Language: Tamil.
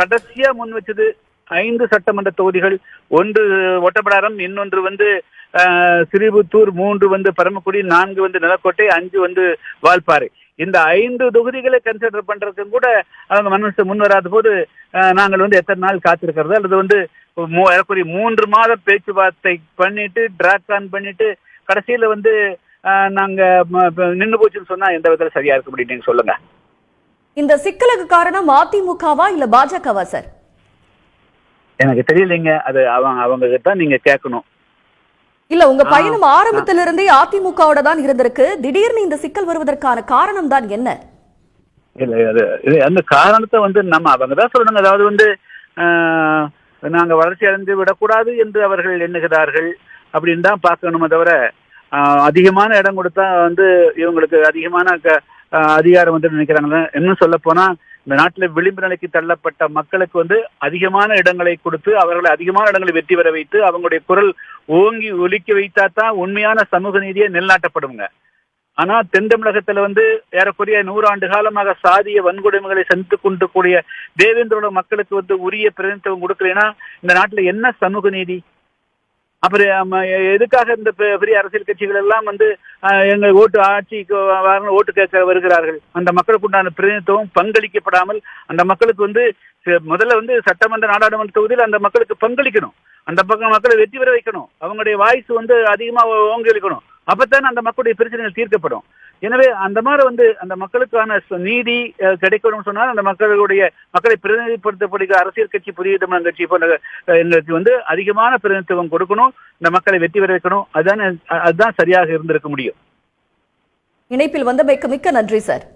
கடைசியா முன் வச்சது 5 சட்டமன்ற தொகுதிகள். ஒன்று ஒட்டப்பிடாரம், இன்னொன்று ஸ்ரீபுத்தூர், 3 பரமக்குடி, 4 நிலக்கோட்டை, 5 வால்பாறை. இந்த 5 தொகுதிகளை கன்சிடர் பண்றதுக்கும் கூட அவங்க முன் வராத போது நாங்கள் எத்தனை நாள் காத்திருக்கிறது? அல்லது 3 மாத பேச்சுவார்த்தை பண்ணிட்டு டிராக் ஆன் பண்ணிட்டு கடைசியில நாங்க நின்று போச்சுன்னு சொன்னா எந்த விதத்துல சரியா இருக்க முடியும்? நீங்க சொல்லுங்க. இந்த சிக்கலுக்கு காரணம் அதிமுகவா இல்ல பாஜகவா சார்? எனக்கு தெரியலைங்க. அது அவங்க கிட்ட நீங்க கேட்கணும். இல்ல, உங்க பயணம் ஆரம்பத்திலிருந்தே அதிமுகவோட தான் இருந்திருக்கு. திடீர்னு இந்த சிக்கல் வருவதற்கான காரணம் தான் என்ன? இல்ல அந்த காரணத்தை நம்ம அவங்க தான் சொல்லணுங்க. அதாவது நாங்க வளர்ச்சி அடைந்து விடக்கூடாது என்று அவர்கள் எண்ணுகிறார்கள் அப்படின்னு தான் பார்க்கணுமே தவிர, அதிகமான இடம் கொடுத்தா இவங்களுக்கு அதிகமான அதிகாரம் நினைக்கிறாங்க. இன்னும் சொல்ல போனா இந்த நாட்டில் விளிம்பு நிலைக்கு தள்ளப்பட்ட மக்களுக்கு அதிகமான இடங்களை கொடுத்து அவர்களை அதிகமான இடங்களை வெற்றி பெற வைத்து அவங்களுடைய குரல் ஓங்கி ஒலிக்க வைத்தா தான் உண்மையான சமூக நீதியை நிலைநாட்டப்படுங்க. ஆனா தென் தமிழகத்துல ஏறக்குறைய 100 ஆண்டு காலமாக சாதிய வன்கொடுமைகளை சந்தித்துக் கொண்டு கூடிய தேவேந்திரோட மக்களுக்கு உரிய பிரதிநிதித்துவம் கொடுக்கலைன்னா இந்த நாட்டுல என்ன சமூக நீதி? அப்புறம் எதுக்காக இந்த பெரிய அரசியல் கட்சிகள் எல்லாம் எங்க ஓட்டு ஆட்சிக்கு ஓட்டு கேட்க வருகிறார்கள்? அந்த மக்களுக்கு உண்டான பிரதிநிதித்துவம் பங்களிக்கப்படாமல் அந்த மக்களுக்கு முதல்ல சட்டமன்ற நாடாளுமன்ற தொகுதியில் அந்த மக்களுக்கு பங்களிக்கணும். அந்த பக்கம் மக்களை வெற்றி பெற வைக்கணும். அவங்களுடைய வாய்ஸ் அதிகமா ஓங்கி அளிக்கணும். அப்பத்தானே அந்த மக்களுடைய பிரச்சனைகள் தீர்க்கப்படும். எனவே அந்த மாதிரி அந்த மக்களுக்கான நீதி கிடைக்கணும்னு சொன்னால் அந்த மக்களை பிரதிநிதிப்படுத்தப்படுகிற அரசியல் கட்சி, புதிய தமிழ் கட்சி போன்ற எங்களுக்கு அதிகமான பிரதிநிதித்துவம் கொடுக்கணும். இந்த மக்களை வெற்றி பெற வைக்கணும். அதுதான் சரியாக இருந்திருக்க முடியும். இணைப்பில் வந்தமைக்கு மிக்க நன்றி சார்.